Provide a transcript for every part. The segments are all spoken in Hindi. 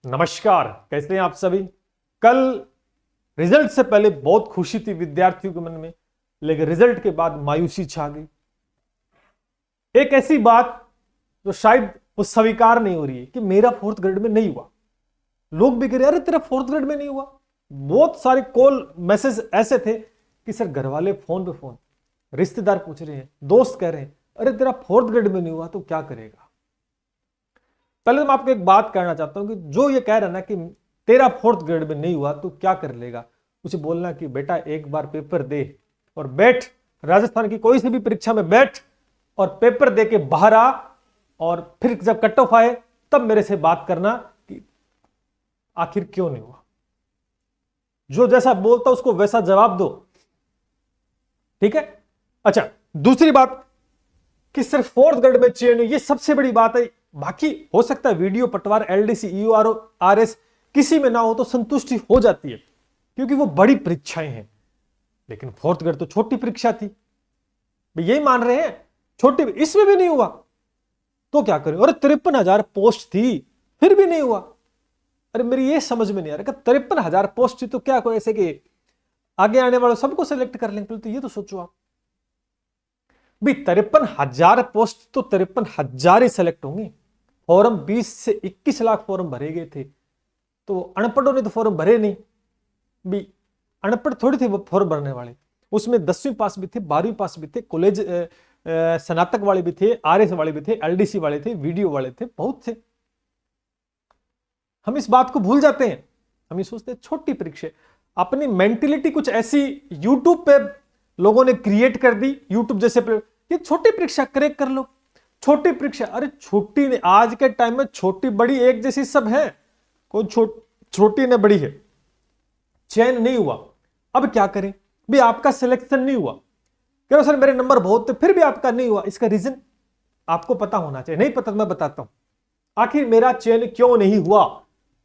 नमस्कार, कैसे हैं आप सभी। कल रिजल्ट से पहले बहुत खुशी थी विद्यार्थियों के मन में, लेकिन रिजल्ट के बाद मायूसी छा गई। एक ऐसी बात जो शायद वो स्वीकार नहीं हो रही है कि मेरा फोर्थ ग्रेड में नहीं हुआ। लोग भी कह रहे अरे तेरा फोर्थ ग्रेड में नहीं हुआ। बहुत सारे कॉल मैसेज ऐसे थे कि सर घर वाले फोन पे फोन, रिश्तेदार पूछ रहे हैं, दोस्त कह रहे हैं अरे तेरा फोर्थ ग्रेड में नहीं हुआ तो क्या करेगा। पहले तो मैं आपको एक बात कहना चाहता हूं कि जो ये कह रहा है ना कि तेरा फोर्थ ग्रेड में नहीं हुआ तो क्या कर लेगा, उसे बोलना कि बेटा एक बार पेपर दे और बैठ, राजस्थान की कोई सी भी परीक्षा में बैठ और पेपर दे के बाहर आ, और फिर जब कट ऑफ आए तब मेरे से बात करना कि आखिर क्यों नहीं हुआ। जो जैसा बोलता उसको वैसा जवाब दो, ठीक है। अच्छा, दूसरी बात कि सिर्फ फोर्थ ग्रेड में चाहिए, ये सबसे बड़ी बात है। बाकी हो सकता है वीडियो पटवार, एलडीसी, ईयूआरओ, आरएस किसी में ना हो तो संतुष्टि हो जाती है क्योंकि वो बड़ी परीक्षाएं हैं। लेकिन फोर्थ ग्रेड तो छोटी परीक्षा थी, यही मान रहे हैं छोटी, इसमें भी नहीं हुआ तो क्या करें। अरे 53,000 पोस्ट थी फिर भी नहीं हुआ। अरे मेरी ये समझ में नहीं आ रहा, 53,000 पोस्ट थी तो क्या कोई ऐसे कि आगे आने वालों सबको सेलेक्ट कर लेंगे। तो ये तो सोचो आप भी, 53,000 पोस्ट तो 53,000 ही सेलेक्ट होंगे। फॉर्म 20 से 21 लाख फॉर्म भरे गए थे, तो अनपढ़ों ने तो फॉर्म भरे नहीं भी। अनपढ़ थोड़ी थे वो फॉर्म भरने वाले, उसमें 10वीं पास भी थे, 12वीं पास भी थे, कॉलेज स्नातक वाले भी थे, आरएस वाले भी थे, एलडीसी वाले थे, वीडियो वाले थे, बहुत थे। हम इस बात को भूल जाते हैं, हम ये सोचते हैं छोटी परीक्षा। अपनी मेंटेलिटी कुछ ऐसी यूट्यूब पे लोगों ने क्रिएट कर दी, यूट्यूब जैसे ये छोटी परीक्षा क्रैक कर लो। छोटी परीक्षा, अरे छोटी ने आज के टाइम में छोटी बड़ी एक जैसी सब है, कोई छोटी ने बड़ी है। चयन नहीं हुआ, अब क्या करें भी, आपका सिलेक्शन नहीं हुआ। कह रहे सर मेरे नंबर बहुत थे फिर भी आपका नहीं हुआ, इसका रीजन आपको पता होना चाहिए। नहीं पता तो मैं बताता हूं आखिर मेरा चयन क्यों नहीं हुआ।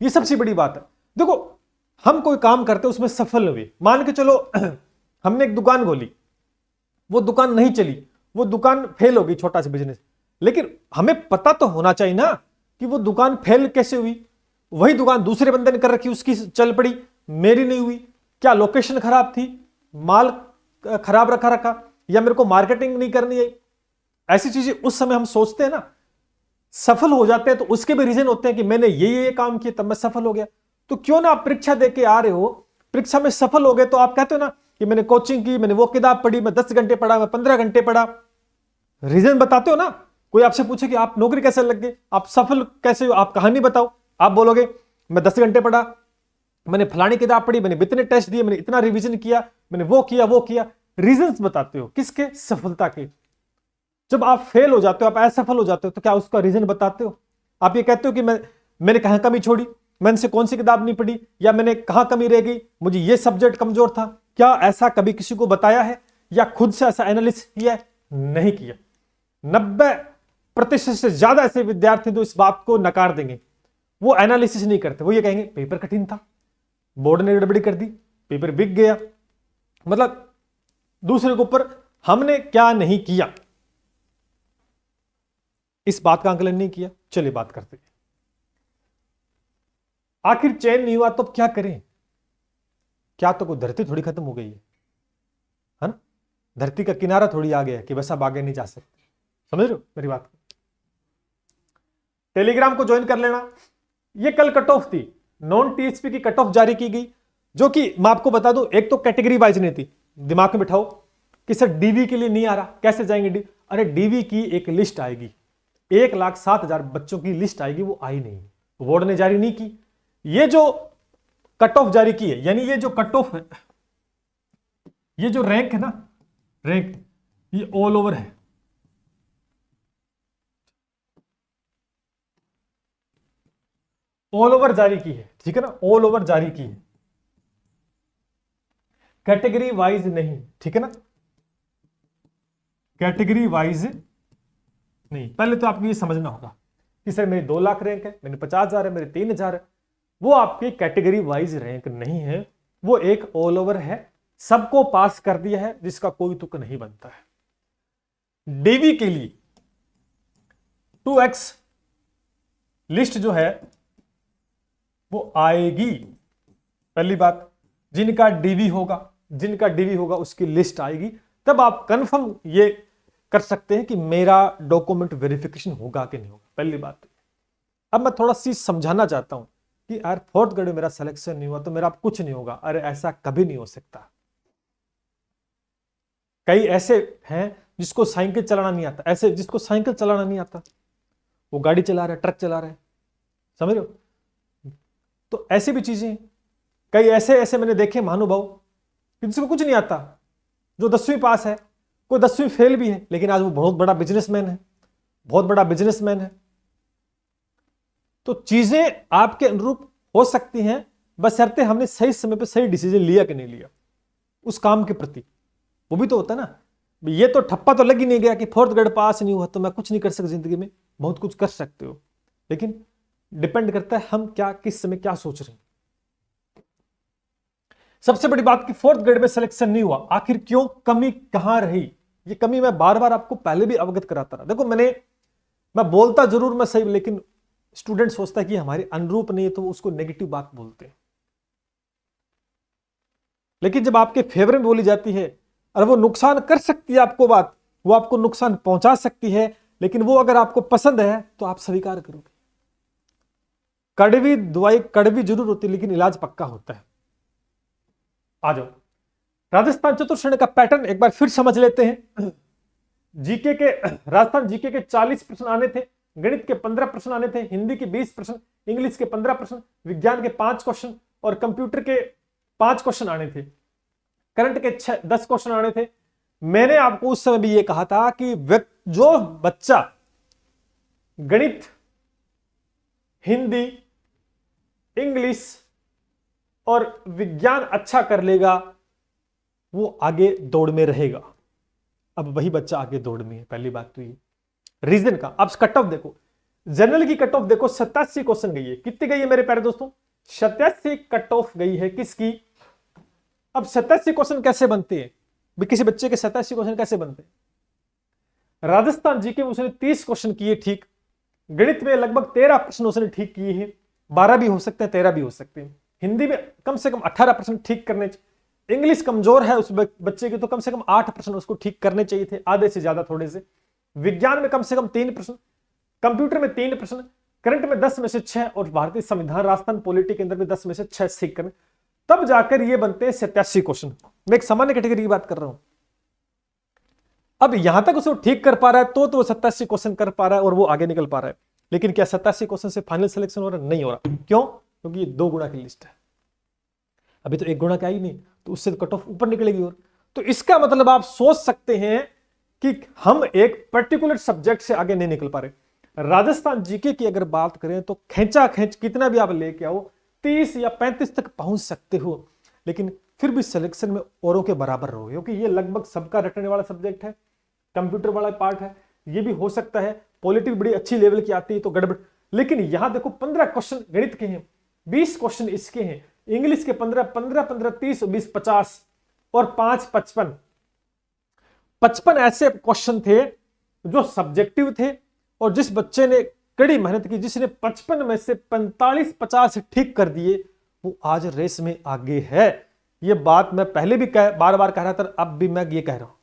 ये सबसे बड़ी बात है। देखो, हम कोई काम करते उसमें सफल हुए, मान के चलो हमने एक दुकान खोली, वो दुकान नहीं चली, वो दुकान फेल हो गई, छोटा सा बिजनेस। लेकिन हमें पता तो होना चाहिए ना कि वो दुकान फेल कैसे हुई। वही दुकान दूसरे बंदे ने कर रखी, उसकी चल पड़ी, मेरी नहीं हुई। क्या लोकेशन खराब थी, माल खराब रखा, या मेरे को मार्केटिंग नहीं करनी है। ऐसी चीजें उस समय हम सोचते हैं ना, सफल हो जाते हैं तो उसके भी रीजन होते हैं कि मैंने ये काम किया तब मैं सफल हो गया। तो क्यों ना आप परीक्षा देके आ रहे हो, परीक्षा में सफल हो गए तो आप कहते हो ना कि मैंने कोचिंग की, मैंने वो किताब पढ़ी, मैं 10 घंटे पढ़ा, मैं 15 घंटे पढ़ा। रीजन बताते हो ना। कोई आपसे पूछे कि आप नौकरी कैसे लग गए, आप सफल कैसे हो, आप कहानी बताओ, आप बोलोगे मैं 10 घंटे पढ़ा, मैंने फलानी किताब पढ़ी, मैंने इतने टेस्ट दिए, मैंने इतना रिवीजन किया, मैंने वो किया। रीजंस बताते हो किसके, सफलता के। जब आप फेल हो जाते हो, आप असफल हो जाते हो, तो क्या उसका रीजन बताते हो। आप ये कहते हो कि मैंने कहां कमी छोड़ी, मैंने से कौन सी किताब नहीं पढ़ी, या मैंने कहां कमी रह गई, मुझे ये सब्जेक्ट कमजोर था। क्या ऐसा कभी किसी को बताया है या खुद से ऐसा एनालिसिस किया है? नहीं किया। 90% से ज्यादा ऐसे विद्यार्थी तो इस बात को नकार देंगे, वो एनालिसिस नहीं करते। वो ये कहेंगे पेपर कठिन था, बोर्ड ने गड़बड़ी कर दी, पेपर बिक गया। मतलब दूसरे के ऊपर हमने क्या नहीं किया, इस बात का आंकलन नहीं किया। चलिए बात करते हैं, आखिर चयन नहीं हुआ तो अब क्या करें। क्या तो कोई धरती थोड़ी खत्म हो गई है ना। धरती का किनारा थोड़ी आ गया कि बस अब आगे नहीं जा सकते। समझ रहे हो मेरी बात। टेलीग्राम को ज्वाइन कर लेना। ये कल कट ऑफ थी, नॉन टीएचपी की कट ऑफ जारी की गई, जो कि मैं आपको बता दूं एक तो कैटेगरी वाइज नहीं थी। दिमाग में बिठाओ कि सर डीवी के लिए नहीं आ रहा, कैसे जाएंगे अरे डीवी की एक लिस्ट आएगी, 1,07,000 बच्चों की लिस्ट आएगी, वो आई नहीं, बोर्ड ने जारी नहीं की। ये जो कट ऑफ जारी की है, यानी ये जो कट ऑफ है, ये जो रैंक है ना, रैंक ये ऑल ओवर है। ऑल ओवर जारी की है, ठीक है ना, ऑल ओवर जारी की है, कैटेगरी वाइज नहीं, ठीक है ना, कैटेगरी वाइज नहीं। पहले तो आपको ये समझना होगा कि सर मेरी 2 लाख रैंक है, मेरे 50,000 है, मेरे 3,000 है। वो आपकी कैटेगरी वाइज रैंक नहीं है, वो एक ऑल ओवर है, सबको पास कर दिया है, जिसका कोई तुक नहीं बनता है। डीवी के लिए 2x लिस्ट जो है वो आएगी। पहली बात, जिनका डीवी होगा उसकी लिस्ट आएगी, तब आप कंफर्म ये कर सकते हैं कि मेरा डॉक्यूमेंट वेरिफिकेशन होगा कि नहीं होगा। पहली बात। अब मैं थोड़ा सी समझाना चाहता हूं कि यार फोर्थ ग्रेड में मेरा सिलेक्शन नहीं हुआ तो मेरा कुछ नहीं होगा। अरे ऐसा कभी नहीं हो सकता। कई ऐसे हैं जिसको साइकिल चलाना नहीं आता, ऐसे जिसको साइकिल चलाना नहीं आता वो गाड़ी चला रहा है, ट्रक चला रहा है, समझ रहे हो। तो ऐसी भी चीजें हैं। कई ऐसे ऐसे मैंने देखे महानुभाव जिसको कुछ नहीं आता, जो 10वीं पास है, कोई 10वीं फेल भी है, लेकिन आज वो बहुत बड़ा बिजनेसमैन है, बहुत बड़ा बिजनेसमैन है। तो चीजें आपके अनुरूप हो सकती हैं, बशर्ते हमने सही समय पे सही डिसीजन लिया कि नहीं लिया उस काम के प्रति। वो भी तो होता है ना। ये तो ठप्पा तो लग ही नहीं गया कि फोर्थ ग्रेड पास नहीं हुआ तो मैं कुछ नहीं कर सकता जिंदगी में। बहुत कुछ कर सकते हो, लेकिन डिपेंड करता है हम क्या किस समय क्या सोच रहे हैं। सबसे बड़ी बात कि फोर्थ ग्रेड में सिलेक्शन नहीं हुआ, आखिर क्यों, कमी कहां रही। ये कमी मैं बार बार आपको पहले भी अवगत कराता रहा। देखो मैं बोलता जरूर मैं सही, लेकिन स्टूडेंट सोचता है कि हमारे अनुरूप नहीं है तो उसको नेगेटिव बात बोलते हैं। लेकिन जब आपके फेवर में बोली जाती है और वो नुकसान कर सकती है आपको बात, वो आपको नुकसान पहुंचा सकती है, लेकिन वो अगर आपको पसंद है तो आप स्वीकार करोगे। कड़वी दवाई कड़वी जरूर होती है, लेकिन इलाज पक्का होता है। आ जाओ, राजस्थान चतुर्श्रेणी का पैटर्न एक बार फिर समझ लेते हैं। जीके के राजस्थान जीके के 40 प्रश्न आने थे, गणित के 15 प्रश्न आने थे, हिंदी के 20 प्रश्न, इंग्लिश के 15 प्रश्न, विज्ञान के 5 क्वेश्चन और कंप्यूटर के 5 क्वेश्चन आने थे, करंट के 10 क्वेश्चन आने थे। मैंने आपको उस समय भी यह कहा था कि जो बच्चा गणित, हिंदी, इंग्लिश और विज्ञान अच्छा कर लेगा वो आगे दौड़ में रहेगा। अब वही बच्चा आगे दौड़ में है। पहली बात तो ये रीजन का। अब कट ऑफ देखो, जनरल की कट ऑफ देखो 87 क्वेश्चन गई है। कितनी गई है मेरे प्यारे दोस्तों? 87 कट ऑफ गई है। किसकी? अब 87 क्वेश्चन कैसे बनते हैं, किसी बच्चे के 87 क्वेश्चन कैसे बनते हैं? राजस्थान जीके में उसने 30 क्वेश्चन किए ठीक, गणित में लगभग 13 प्रश्न उसने ठीक किए हैं, 12 भी हो सकते हैं 13 भी हो सकते हैं, हिंदी में कम से कम 18% ठीक करने चाहिए, इंग्लिश कमजोर है उस बच्चे की तो कम से कम 8% उसको ठीक करने चाहिए थे, आधे से ज्यादा थोड़े से, विज्ञान में कम से कम 3 प्रश्न, कंप्यूटर में 3 प्रश्न, करंट में 10 में से 6 और भारतीय संविधान राजस्थान पॉलिटी के अंदर में 10 में से 6 ठीक करने, तब जाकर ये बनते हैं 87 क्वेश्चन। मैं एक सामान्य कैटेगरी की बात कर रहा हूं। अब यहां तक उसको ठीक कर पा रहा है तो वो 87 क्वेश्चन कर पा रहा है और वो आगे निकल पा रहा है। लेकिन क्या 87 क्वेश्चन से फाइनल सिलेक्शन हो रहा है? नहीं हो रहा। क्यों? क्योंकि ये 2 गुणा की लिस्ट है, अभी तो 1 गुणा का ही नहीं, तो उससे कट ऑफ ऊपर निकलेगी। और तो इसका मतलब आप सोच सकते हैं कि हम एक पर्टिकुलर सब्जेक्ट से आगे नहीं निकल पा रहे। राजस्थान जीके की अगर बात करें तो खींचा खींच कितना भी आप लेके आओ 30 या 35 तक पहुंच सकते हो, लेकिन फिर भी सिलेक्शन में औरों के बराबर रहो, क्योंकि ये लगभग सबका रटने वाला सब्जेक्ट है, कंप्यूटर वाला पार्ट है। ये भी हो सकता है पॉलिटिक्स बड़ी अच्छी लेवल की आती है तो गड़बड़, लेकिन यहां देखो 15 क्वेश्चन गणित के हैं, 20 क्वेश्चन इसके हैं, इंग्लिश के 15 15 15 30 20 50 और 5 55 55 ऐसे क्वेश्चन थे जो सब्जेक्टिव थे। और जिस बच्चे ने कड़ी मेहनत की, जिसने 55 में से 45 50 ठीक कर दिए, वो आज रेस में आगे है। ये बात मैं पहले भी बार बार कह रहा था, अब भी मैं ये कह रहा हूं,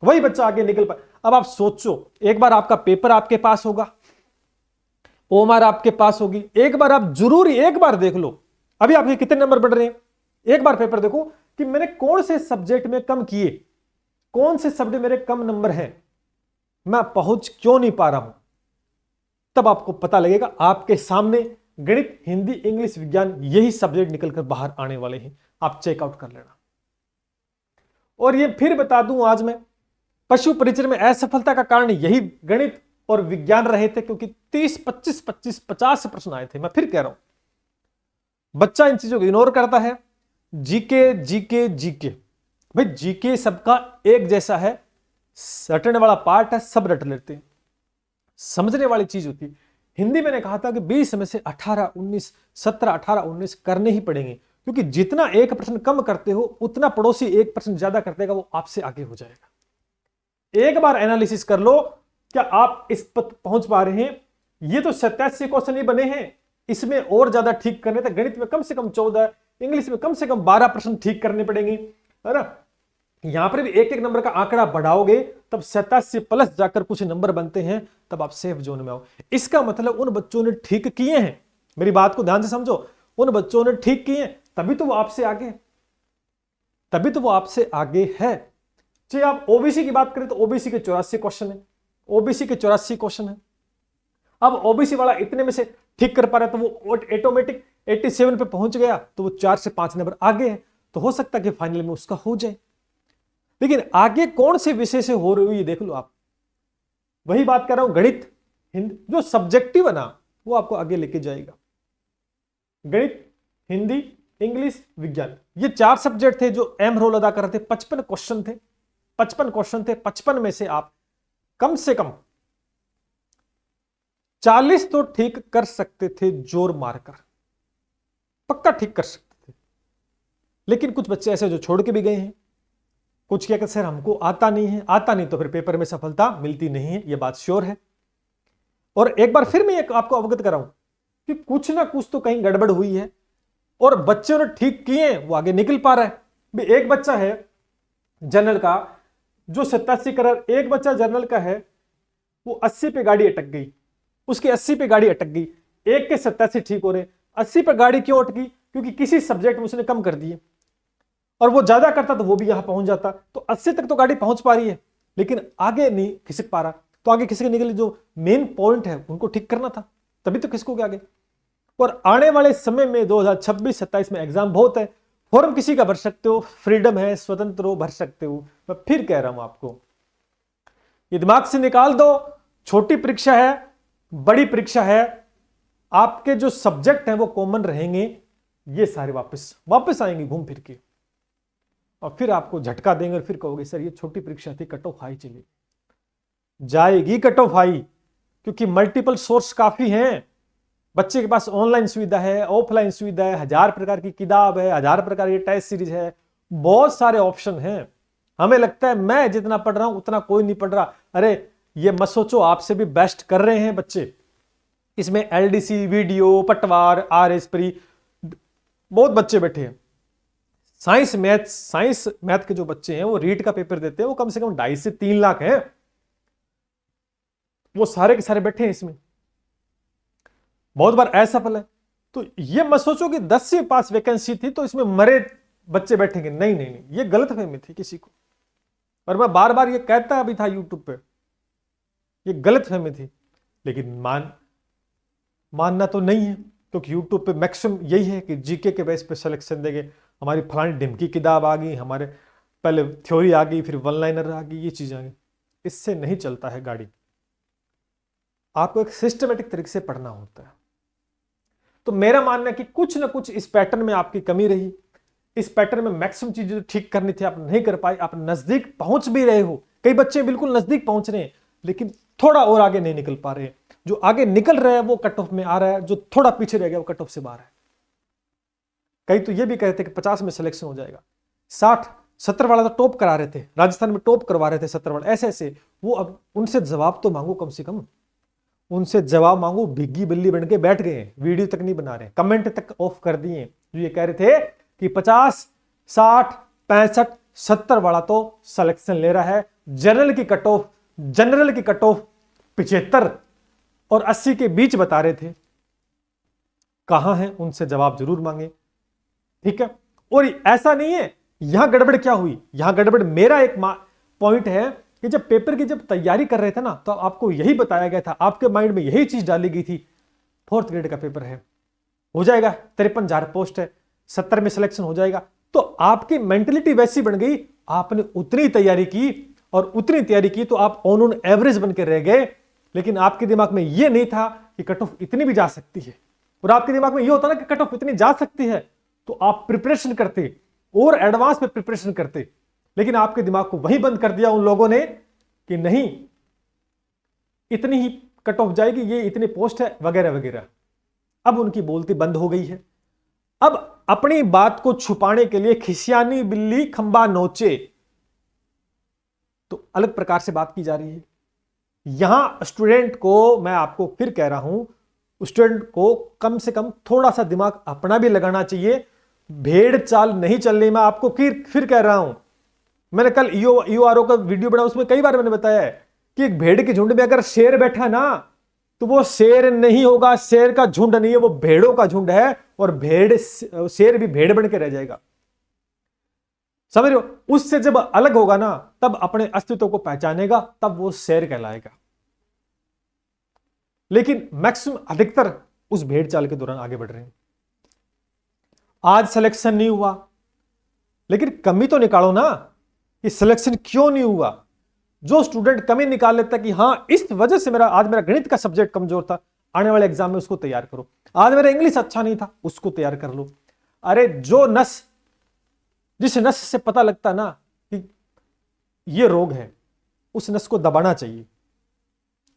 वही बच्चा आगे निकल पाए। अब आप सोचो, एक बार आपका पेपर आपके पास होगा, ओमआर आपके पास होगी, एक बार आप जरूर एक बार देख लो अभी आपके कितने नंबर बढ़ रहे हैं। एक बार पेपर देखो कि मैंने कौन से सब्जेक्ट में कम किए, कौन से सब्जेक्ट मेरे कम नंबर हैं, मैं पहुंच क्यों नहीं पा रहा हूं। तब आपको पता लगेगा आपके सामने गणित, हिंदी, इंग्लिश, विज्ञान यही सब्जेक्ट निकलकर बाहर आने वाले हैं। आप चेकआउट कर लेना। और ये फिर बता दूं, आज मैं पशु परिचय में असफलता का कारण यही गणित और विज्ञान रहे थे, क्योंकि 30 25 25 50 प्रश्न आए थे। मैं फिर कह रहा हूं, बच्चा इन चीजों को इग्नोर करता है। जीके जीके जीके, भाई जीके सबका एक जैसा है, रटने वाला पार्ट है, सब रट लेते हैं, समझने वाली चीज होती है। हिंदी मैंने कहा था कि 20 में से 18 19 17 18 19 करने ही पड़ेंगे, क्योंकि जितना 1% कम करते हो उतना पड़ोसी 1% ज्यादा कर देगा, वो आपसे आगे हो जाएगा। एक बार एनालिसिस कर लो, क्या आप इस पर पहुंच पा रहे हैं? ये तो 87 क्वेश्चन ही बने हैं, इसमें और ज्यादा ठीक करने थे, गणित में कम से कम 14, इंग्लिश में कम से कम 12 प्रश्न ठीक करने पड़ेंगे, है ना। यहां पर भी एक एक नंबर का आंकड़ा बढ़ाओगे तब 87 प्लस जाकर कुछ नंबर बनते हैं, तब आप सेफ जोन में आओ। इसका मतलब उन बच्चों ने ठीक किए हैं, मेरी बात को ध्यान से समझो, उन बच्चों ने ठीक किए तभी तो वो आपसे आगे, तभी तो वो आपसे आगे है। चाहे आप ओबीसी की बात करें तो ओबीसी के 84 क्वेश्चन है, ओबीसी के 84 क्वेश्चन है। अब ओबीसी वाला इतने में से ठीक कर पा रहा है तो वो ऑटोमेटिक 87 पे पहुंच गया, तो वो 4 से 5 नंबर आगे है, तो हो सकता है कि फाइनल में उसका हो जाए। लेकिन आगे कौन से विषय से हो रही हुई देख लो आप, वही बात कर रहा हूं, गणित हिंदी जो सब्जेक्टिव है ना वो आपको आगे लेके जाएगा। गणित, हिंदी, इंग्लिश, विज्ञान, ये 4 सब्जेक्ट थे जो अहम रोल अदा कर रहे थे। 55 क्वेश्चन थे, 55 क्वेश्चन थे, 55 में से आप कम से कम 40 तो ठीक कर सकते थे, जोर मारकर पक्का ठीक कर सकते थे। लेकिन कुछ बच्चे ऐसे जो छोड़ के भी गए हैं, कुछ क्या कहते सर हमको आता नहीं है, आता नहीं तो फिर पेपर में सफलता मिलती नहीं है, यह बात श्योर है। और एक बार फिर मैं आपको अवगत कराऊं कि कुछ ना कुछ तो कहीं गड़बड़ हुई है और बच्चों ने ठीक किए, वो आगे निकल पा रहा है। एक बच्चा है जनरल का जो 87 कर, एक बच्चा जनरल का है वो 80 पे गाड़ी अटक गई, उसकी 80 पे गाड़ी अटक गई, एक के 87 ठीक हो रहे, 80 पे गाड़ी क्यों अटकी? क्योंकि किसी सब्जेक्ट में उसने कम कर दिए, और वो ज्यादा करता तो वो भी यहां पहुंच जाता। तो 80 तक तो गाड़ी पहुंच पा रही है लेकिन आगे नहीं खिसक पा रहा, तो आगे खिसक निकले जो मेन पॉइंट है उनको ठीक करना था, तभी तो खिसकोगे आगे। और आने वाले समय में 2026-27 में एग्जाम बहुत है, फॉर्म किसी का भर सकते हो, फ्रीडम है, स्वतंत्र हो, भर सकते हो। मैं फिर कह रहा हूं आपको, ये दिमाग से निकाल दो, छोटी परीक्षा है, बड़ी परीक्षा है, आपके जो सब्जेक्ट हैं वो कॉमन रहेंगे, ये सारे वापस आएंगे घूम फिर के, और फिर आपको झटका देंगे और फिर कहोगे सर ये छोटी परीक्षा थी, कट ऑफ हाई चली जाएगी, कट ऑफ हाई, क्योंकि मल्टीपल सोर्स काफी हैं। बच्चे के पास ऑनलाइन सुविधा है, ऑफलाइन सुविधा है, 1000 प्रकार की किताब है, 1000 प्रकार की टेस्ट सीरीज है, बहुत सारे ऑप्शन हैं। हमें लगता है मैं जितना पढ़ रहा हूं उतना कोई नहीं पढ़ रहा, अरे ये मत सोचो, आपसे भी बेस्ट कर रहे हैं बच्चे। इसमें एलडीसी, वीडियो, पटवार, आरएस प्री, बहुत बच्चे बैठे हैं। साइंस मैथ के जो बच्चे हैं वो रीट का पेपर देते हैं, वो कम से कम 2.5 से 3 लाख है, वो सारे के सारे बैठे हैं इसमें, बहुत बार असफल है। तो ये मत सोचो कि 10 से पास वैकेंसी थी तो इसमें मरे बच्चे बैठेंगे, नहीं नहीं नहीं, ये गलतफहमी थी किसी को, और मैं बार बार ये कहता भी था यूट्यूब पे, ये गलतफहमी थी। लेकिन मानना तो नहीं है, क्योंकि यूट्यूब पे मैक्सिमम यही है कि जीके के बेस पे सिलेक्शन देंगे, हमारी फलानी ढिमकी किताब आ गई, हमारे पहले थ्योरी आ गई, फिर वन लाइनर आ गई, ये चीजें आ गई, इससे नहीं चलता है गाड़ी। आपको एक सिस्टमेटिक तरीके से पढ़ना होता है। तो मेरा मानना है कि कुछ ना कुछ इस पैटर्न में आपकी कमी रही, इस पैटर्न में मैक्सिमम चीजें ठीक करनी थी, आप नहीं कर पाए, आप नजदीक पहुंच भी रहे हो, कई बच्चे बिल्कुल नजदीक पहुंच रहे हैं लेकिन थोड़ा और आगे नहीं निकल पा रहे हैं, जो आगे निकल रहा है वो कट ऑफ में आ रहा है, जो थोड़ा पीछे रह गया वो कट ऑफ से बाहर है। कई तो ये भी कहते हैं कि 50 में सिलेक्शन हो जाएगा, 60-70 वाला तो टॉप करा रहे थे, राजस्थान में टॉप करवा रहे थे 70 वाला, ऐसे ऐसे वो, अब उनसे जवाब तो मांगो, कम से कम उनसे जवाब मांगो। भिग्गी बिल्ली बन के बैठ गए हैं, वीडियो तक नहीं बना रहे, कमेंट तक ऑफ कर दिए, जो ये कह रहे थे कि 50, 60, 65, 70 वाला तो सिलेक्शन ले रहा है, जनरल की कट ऑफ 75 और 80 के बीच बता रहे थे, कहां है, उनसे जवाब जरूर मांगे, ठीक है। और ऐसा नहीं है, यहां गड़बड़ क्या हुई, यहां गड़बड़ मेरा एक पॉइंट है कि जब पेपर की जब तैयारी कर रहे थे ना, तो आपको यही बताया गया था, आपके माइंड में यही चीज डाली गई थी, 4th ग्रेड का पेपर है, हो जाएगा, 53,000 पोस्ट है, 70 में सिलेक्शन हो जाएगा। तो आपकी मेंटेलिटी वैसी बन गई, आपने उतनी तैयारी की, और उतनी तैयारी की तो आप ऑन एवरेज बन के रह गए, लेकिन आपके दिमाग में यह नहीं था कि कट ऑफ इतनी भी जा सकती है। और आपके दिमाग में यह होता ना कि कट ऑफ इतनी जा सकती है तो आप प्रिपरेशन करते और एडवांस में प्रिपरेशन करते, लेकिन आपके दिमाग को वहीं बंद कर दिया उन लोगों ने कि नहीं इतनी ही कट ऑफ जाएगी, ये इतनी पोस्ट है वगैरह वगैरह। अब उनकी बोलती बंद हो गई है। अब अपनी बात को छुपाने के लिए खिसियानी बिल्ली खंबा नोचे, तो अलग प्रकार से बात की जा रही है। यहां स्टूडेंट को मैं आपको फिर कह रहा हूं, स्टूडेंट को कम से कम थोड़ा सा दिमाग अपना भी लगाना चाहिए। भेड़ चाल नहीं चलनी। मैं आपको फिर कह रहा हूं, मैंने कल ईओआरओ का वीडियो बनाया, उसमें कई बार मैंने बताया है कि एक भेड़ के झुंड में अगर शेर बैठा ना, तो वो शेर नहीं होगा, शेर का झुंड नहीं है, वो भेड़ों का झुंड है। और शेर भी भेड़ बन के रह जाएगा। समझ रहे हो? उससे जब अलग होगा ना, तब अपने अस्तित्व को पहचानेगा, तब वो शेर कहलाएगा। लेकिन मैक्सिमम अधिकतर उस भेड़ चाल के दौरान आगे बढ़ रहे हैं। आज सिलेक्शन नहीं हुआ, लेकिन कमी तो निकालो ना कि सिलेक्शन क्यों नहीं हुआ। जो स्टूडेंट कमी निकाल लेता कि हां इस वजह से आज मेरा गणित का सब्जेक्ट कमजोर था, आने वाले एग्जाम में उसको तैयार करो। आज मेरा इंग्लिश अच्छा नहीं था, उसको तैयार कर लो। अरे जिस नस से पता लगता ना कि ये रोग है, उस नस को दबाना चाहिए।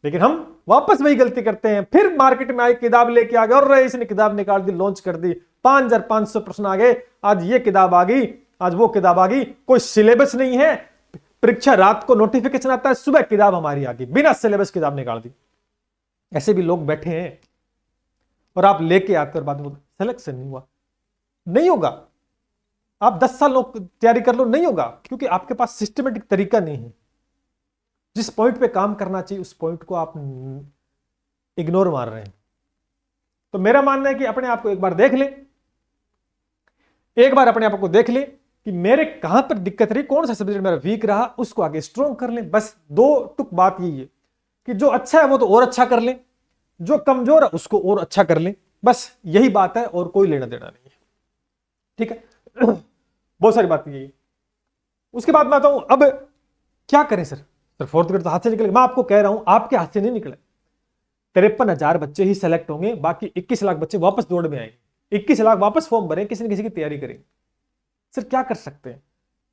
लेकिन हम वापस वही गलती करते हैं। फिर मार्केट में आई, किताब लेके आ गए, और इसने किताब निकाल दी, लॉन्च कर दी, 5500 प्रश्न आ गए, आज ये किताब आ गई, आज वो किताब आ गई। कोई सिलेबस नहीं है, परीक्षा रात को नोटिफिकेशन आता है, सुबह किताब हमारी आ गई, बिना सिलेबस किताब निकाल दी। ऐसे भी लोग बैठे हैं। और आप लेके आते और बाद में सिलेक्शन नहीं हुआ। नहीं होगा। आप 10 साल तैयारी कर लो, नहीं होगा, क्योंकि आपके पास सिस्टमेटिक तरीका नहीं है। जिस पॉइंट पे काम करना चाहिए उस पॉइंट को आप इग्नोर मार रहे हैं। तो मेरा मानना है कि अपने आप को एक बार देख ले, एक बार अपने आप को देख ले कि मेरे कहां पर दिक्कत रही, कौन सा सब्जेक्ट मेरा वीक रहा, उसको आगे स्ट्रॉन्ग कर ले। बस 2 टुक बात यही है कि जो अच्छा है वो तो और अच्छा कर ले, जो कमजोर है उसको और अच्छा कर ले। बस यही बात है, और कोई लेना देना नहीं है। ठीक है? बहुत सारी बात यही। उसके बाद मैं आता हूं, अब क्या करें सर? फोर्थ ग्रेड तो हाथ से निकल गया। मैं आपको कह रहा हूं, आपके हाथ से नहीं निकले। 53,000 बच्चे ही सेलेक्ट होंगे, बाकी 21 लाख बच्चे वापस दौड़ में आएंगे। 21 लाख वापस फॉर्म भरें, किसी न किसी की तैयारी करेंगे। सर क्या कर सकते हैं?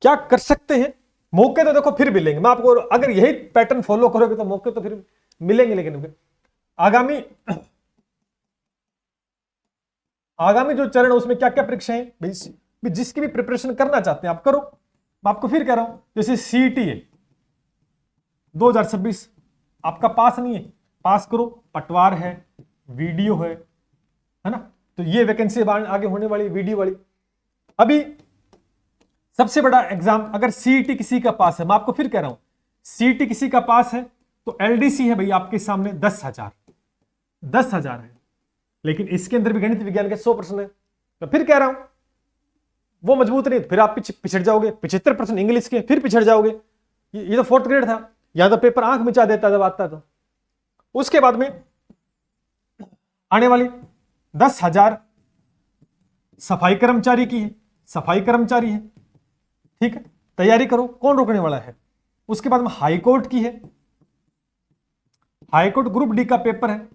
क्या कर सकते हैं? मौके तो देखो फिर मिलेंगे। मैं आपको, अगर यही पैटर्न फॉलो करोगे तो मौके तो फिर मिलेंगे। लेकिन आगामी जो चरण है उसमें क्या क्या परीक्षाएं, जिसकी भी प्रिपरेशन करना चाहते हैं आप करो। मैं आपको फिर कह रहा हूं, जैसे सीईटी है 2026, आपका पास नहीं है, पास करो। पटवार है, वीडियो है ना? तो ये वैकेंसी आगे होने वाली, वीडियो वाली। अभी सबसे बड़ा एग्जाम, अगर सीईटी किसी का पास है, मैं आपको फिर कह रहा हूं, सीईटी किसी का पास है तो एलडीसी है भाई आपके सामने 10,000 है। लेकिन इसके अंदर भी गणित विज्ञान के 100% है। मैं फिर कह रहा हूं, वो मजबूत नहीं, फिर आप पिछड़ जाओगे। 75% इंग्लिश के, फिर पिछड़ जाओगे। ये तो 4th ग्रेड था, यहां तो पेपर आंख मिचा देता जब आता तो। उसके बाद में आने वाली 10,000 सफाई कर्मचारी की है, सफाई कर्मचारी है। ठीक है, तैयारी करो, कौन रोकने वाला है। उसके बाद में हाईकोर्ट की है, हाईकोर्ट ग्रुप डी का पेपर है,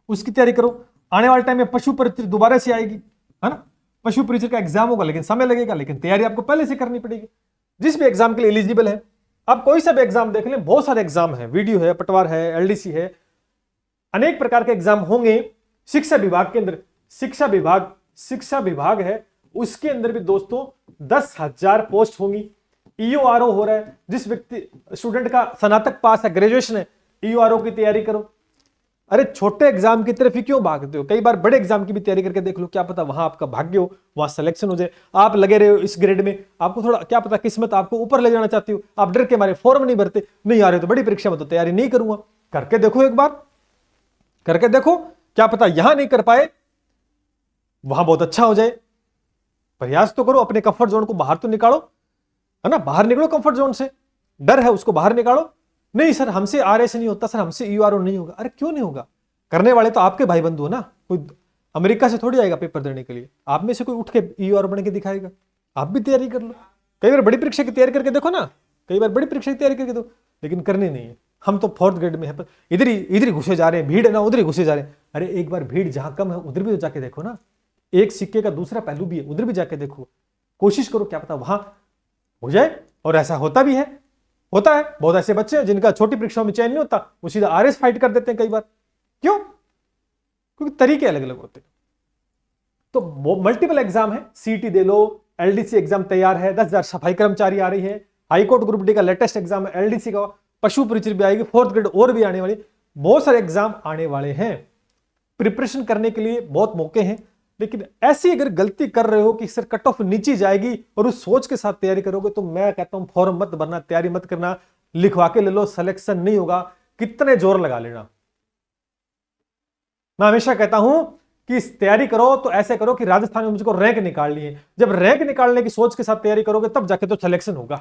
उसकी तैयारी करो। आने वाले टाइम में पशु परिचय दोबारा से आएगी, है ना? पशु परिचय का एग्जाम होगा, लेकिन समय लगेगा, लेकिन तैयारी आपको पहले से करनी पड़ेगी। जिस भी एग्जाम के लिए एलिजिबल है, आप कोई सा भी एग्जाम देख लें, बहुत सारे एग्जाम है, वीडियो है, पटवार है, एलडीसी है, अनेक प्रकार के एग्जाम होंगे। शिक्षा विभाग के अंदर शिक्षा विभाग है, उसके अंदर भी दोस्तों 10,000 पोस्ट होंगी। ईओआरओ हो रहा है, जिस व्यक्ति स्टूडेंट का स्नातक पास है, ग्रेजुएशन है, ईओआरओ की तैयारी करो। अरे छोटे एग्जाम की तरफ ही क्यों भागते हो? कई बार बड़े एग्जाम की भी तैयारी करके देख लो, क्या पता वहां आपका भाग्य हो, वहां सिलेक्शन हो जाए। आप लगे रहे हो इस ग्रेड में, आपको थोड़ा क्या पता किस्मत आपको ऊपर ले जाना चाहती हो, आप डर के मारे फॉर्म नहीं भरते, नहीं आ रहे तो बड़ी परीक्षा में तो तैयारी नहीं करूंगा। करके देखो, एक बार करके देखो, क्या पता यहां नहीं कर पाए वहां बहुत अच्छा हो जाए। प्रयास तो करो, अपने कंफर्ट जोन को बाहर तो निकालो, है ना? बाहर निकलो कंफर्ट जोन से। डर है उसको बाहर निकालो। नहीं सर हमसे आरएस नहीं होता, सर हमसे ईओआरओ नहीं होगा। अरे क्यों नहीं होगा? करने वाले तो आपके भाई बंधु हो ना, कोई अमेरिका से थोड़ी आएगा पेपर देने के लिए। आप में से कोई उठ के ईओआरओ बन के दिखाएगा। आप भी तैयारी कर लो, कई बार बड़ी परीक्षा की तैयारी करके देखो ना, कई बार बड़ी परीक्षा की तैयारी करके दो, लेकिन करनी नहीं है। हम तो 4th ग्रेड में है, इधर ही घुसे जा रहे हैं, भीड़ है ना उधर ही घुसे जा रहे हैं। अरे एक बार भीड़ जहां कम है उधर भी तो जाके देखो ना, एक सिक्के का दूसरा पहलू भी है, उधर भी जाके देखो, कोशिश करो, क्या पता वहां हो जाए। और ऐसा होता भी है, होता है। बहुत ऐसे बच्चे हैं जिनका छोटी परीक्षाओं में चयन नहीं होता, वो सीधा आरएस फाइट कर देते हैं कई बार। क्यों? क्योंकि तरीके अलग अलग होते हैं। तो मल्टीपल एग्जाम है, सीईटी दे लो, एलडीसी एग्जाम तैयार है, 10,000 सफाई कर्मचारी आ रही है, हाईकोर्ट ग्रुप डी का लेटेस्ट एग्जाम है, एलडीसी का, पशु परिचय भी आएगी, 4th ग्रेड और भी आने वाली, बहुत सारे एग्जाम आने वाले हैं। प्रिपरेशन करने के लिए बहुत मौके हैं, लेकिन ऐसी अगर गलती कर रहे हो कि सर कट ऑफ नीचे जाएगी और उस सोच के साथ तैयारी करोगे तो मैं कहता हूं फॉर्म मत भरना, तैयारी मत करना, लिखवा के ले लो, सिलेक्शन नहीं होगा, कितने जोर लगा लेना। मैं हमेशा कहता हूं कि तैयारी करो तो ऐसे करो कि राजस्थान में मुझको रैंक निकालनी है। जब रैंक निकालने की सोच के साथ तैयारी करोगे तब जाके तो सिलेक्शन होगा,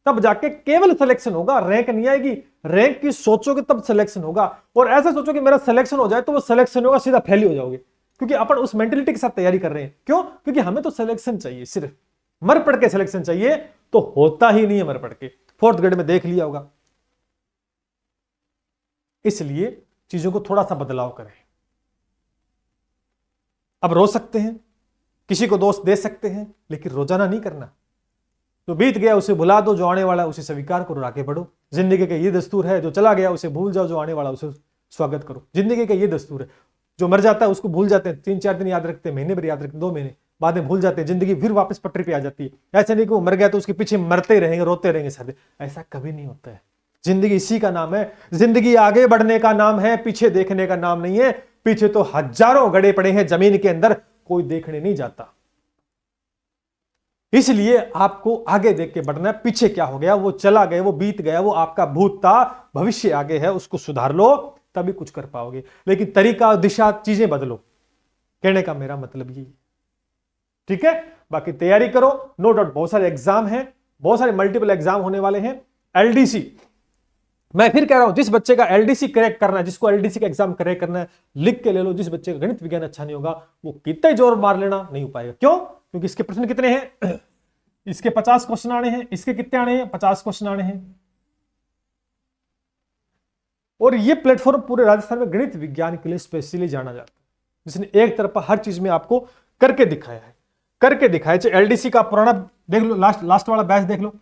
तब जाके केवल सिलेक्शन होगा, रैंक नहीं आएगी। रैंक की सोचोगे तब सिलेक्शन होगा, और ऐसा सोचो कि मेरा सिलेक्शन हो जाए तो वो सिलेक्शन होगा, सीधा फेल हो जाओगे, क्योंकि अपन उस मेंटेलिटी के साथ तैयारी कर रहे हैं। क्यों? क्योंकि हमें तो सिलेक्शन चाहिए, सिर्फ मर पड़ के सिलेक्शन चाहिए, तो होता ही नहीं है मर पड़ के। 4th ग्रेड में देख लिया होगा। इसलिए चीजों को थोड़ा सा बदलाव करें। अब रो सकते हैं, किसी को दोष दे सकते हैं, लेकिन रोजाना नहीं करना। जो बीत गया उसे भुला दो, जो आने वाला उसे स्वीकार करो, आगे बढ़ो। जिंदगी का ये दस्तूर है, जो चला गया उसे भूल जाओ, जो आने वाला उसे स्वागत करो। जिंदगी का ये दस्तूर है, जो मर जाता है उसको भूल जाते हैं, 3-4 दिन याद रखते हैं, महीने भर याद रखते हैं, 2 महीने बाद में भूल जाते हैं, जिंदगी फिर वापस पटरी पे आ जाती है। ऐसा नहीं कि वो मर गया तो उसके पीछे मरते रहेंगे, रोते रहेंगे सर, ऐसा कभी नहीं होता है। जिंदगी इसी का नाम है, जिंदगी आगे बढ़ने का नाम है, पीछे देखने का नाम नहीं है। पीछे तो हजारों गड़े पड़े हैं जमीन के अंदर, कोई देखने नहीं जाता। इसलिए आपको आगे देख के बढ़ना है। पीछे क्या हो गया, वो चला गया, वो बीत गया, वो आपका भूत था, भविष्य आगे है, उसको सुधार लो, तभी कुछ कर पाओगे। लेकिन तरीका, दिशा, चीजें बदलो, कहने का मेरा मतलब यही। ठीक है, बाकी तैयारी करो, नो डाउट बहुत सारे एग्जाम हैं, बहुत सारे मल्टीपल एग्जाम होने वाले हैं। एलडीसी, मैं फिर कह रहा हूं, जिस बच्चे का एलडीसी क्रैक करना है, जिसको एलडीसी का एग्जाम क्रैक करना है, लिख के ले लो। जिस बच्चे का गणित विज्ञान अच्छा नहीं होगा, वो कितना जोर मार लेना, नहीं हो पाएगा। क्यों? क्योंकि इसके प्रश्न कितने हैं, इसके 50 क्वेश्चन आने हैं, इसके कितने आने हैं, 50 क्वेश्चन आने हैं। और ये प्लेटफॉर्म पूरे राजस्थान में गणित विज्ञान के लिए स्पेशली जाना जाता है, जिसने एक तरफा हर चीज में आपको करके दिखाया है, करके दिखाया। चाहे एलडीसी का पुराना देख लो, लास्ट वाला बैच देख लो,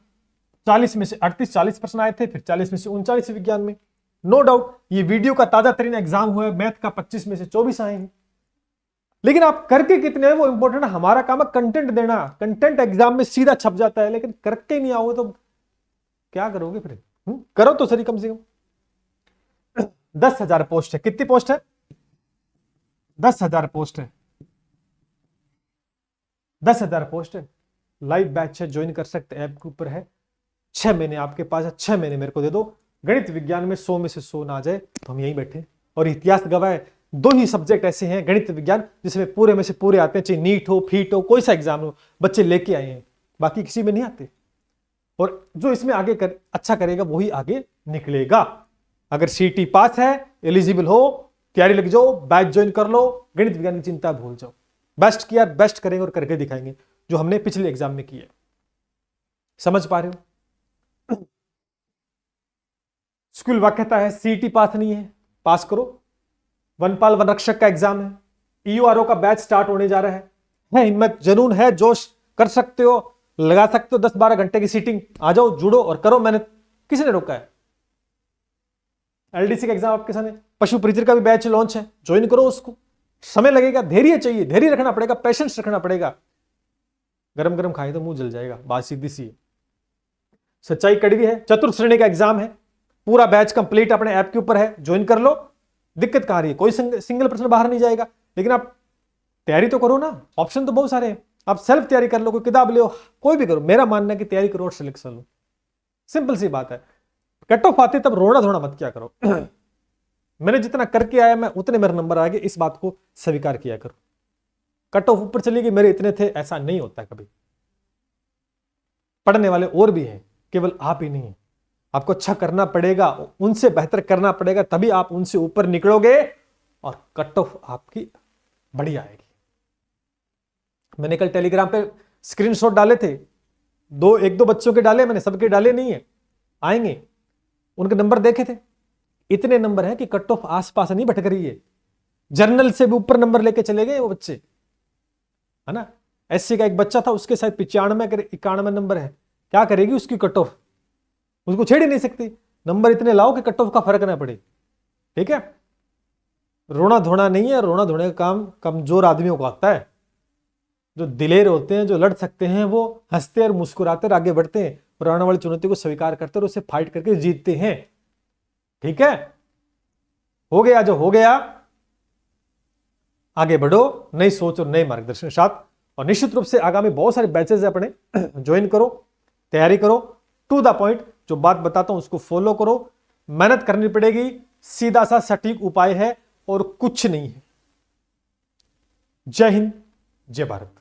40 में से 38-40 प्रश्न आए थे, फिर 40 में से 39 विज्ञान में। नो डाउट ये वीडियो का ताजा तरीन एग्जाम हुआ है, मैथ का 25 में से 24 आए हैं। लेकिन आप करके कितने हैं वो इंपॉर्टेंट है। हमारा काम है कंटेंट देना। कंटेंट एग्जाम में सीधा छप जाता है, लेकिन करके नहीं आओगे तो क्या करोगे फिर? करो तो सही, कम से कम 10,000 पोस्ट है। कितनी पोस्ट है? 10,000 पोस्ट है, 10,000 पोस्ट है। लाइव बैच है, ज्वाइन कर सकते, ऐप के ऊपर है। 6 महीने आपके पास है, 6 महीने मेरे को दे दो। गणित विज्ञान में 100 में से 100 ना आ जाए तो हम यहीं बैठे। और इतिहास गवाह है, 2 ही सब्जेक्ट ऐसे हैं गणित विज्ञान जिसमें पूरे में से पूरे आते हैं, चाहे नीट हो, फीट हो, कोई सा एग्जाम हो, बच्चे लेके आए हैं, बाकी किसी में नहीं आते। और जो इसमें आगे अच्छा करेगा वही आगे निकलेगा। अगर सीटी पास है, एलिजिबल हो, तैयारी लग जाओ, बैच ज्वाइन कर लो, गणित विज्ञान की चिंता भूल जाओ। बेस्ट किया, बेस्ट करेंगे और करके दिखाएंगे, जो हमने पिछले एग्जाम में किया। समझ पा रहे हो? स्कूल वाक्यता है, सीटी पास नहीं है, पास करो। वनपाल वन रक्षक का एग्जाम है, ईयूआरओ का बैच स्टार्ट होने जा रहा है। हिम्मत, जुनून है, जोश, कर सकते हो, लगा सकते हो 10-12 घंटे की सीटिंग, आ जाओ, जुड़ो और करो मेहनत। किसी ने रोका है? एलडीसी का एग्जाम आपके सामने, पशु परिचर का भी बैच लॉन्च है, ज्वाइन करो उसको। समय लगेगा, धैर्य चाहिए, धैर्य रखना पड़ेगा, पेशेंस रखना पड़ेगा। गरम गरम खाए तो मुंह जल जाएगा, बात सीधी सी है, सच्चाई कड़वी है। चतुर्थ श्रेणी का एग्जाम है, पूरा बैच कंप्लीट अपने ऐप के ऊपर है, ज्वाइन कर लो। दिक्कत कहां रही है? कोई सिंगल प्रश्न बाहर नहीं जाएगा, लेकिन आप तैयारी तो करो ना। ऑप्शन तो बहुत सारे हैं, आप सेल्फ तैयारी कर लो, कोई किताब ले, कोई भी करो। मेरा मानना है कि तैयारी करो और सिलेक्शन लो, सिंपल सी बात है। कट ऑफ आते तब रोना धोना मत क्या करो। मैंने जितना करके आया मैं उतने मेरे नंबर आ गए, इस बात को स्वीकार किया करो। कट ऑफ ऊपर चली गई, मेरे इतने थे, ऐसा नहीं होता कभी। पढ़ने वाले और भी हैं, केवल आप ही नहीं है। आपको अच्छा करना पड़ेगा, उनसे बेहतर करना पड़ेगा, तभी आप उनसे ऊपर निकलोगे और कट ऑफ आपकी बढ़िया आएगी। मैंने कल टेलीग्राम पे स्क्रीनशॉट डाले थे, 1-2 बच्चों के डाले मैंने, सबके डाले नहीं है, आएंगे। उनके नंबर देखे थे, इतने नंबर हैं कि कट ऑफ आसपास नहीं भटक रही है। जर्नल से भी ऊपर नंबर लेके चले गए वो बच्चे, है ना। एससी का एक बच्चा था, उसके साथ 95-91 नंबर है। क्या करेगी उसकी कट ऑफ? उसको छेड़ ही नहीं सकती। नंबर इतने लाओ कि कट ऑफ का फर्क ना पड़े। ठीक है, रोना धोना नहीं है। रोना धोने का काम कमजोर आदमियों को आता है। जो दिलेर होते हैं, जो लड़ सकते हैं, वो हंसते और मुस्कुराते और आगे बढ़ते हैं और आने वाली चुनौती को स्वीकार करते और उसे फाइट करके जीतते हैं। ठीक है, हो गया जो हो गया। आगे बढ़ो नई सोच और नए मार्गदर्शन के साथ। और निश्चित रूप से आगामी बहुत सारे बैचेज है अपने, ज्वाइन करो, तैयारी करो, टू द पॉइंट जो बात बताता हूं उसको फॉलो करो। मेहनत करनी पड़ेगी, सीधा सा सटीक उपाय है और कुछ नहीं है। जय हिंद, जय भारत।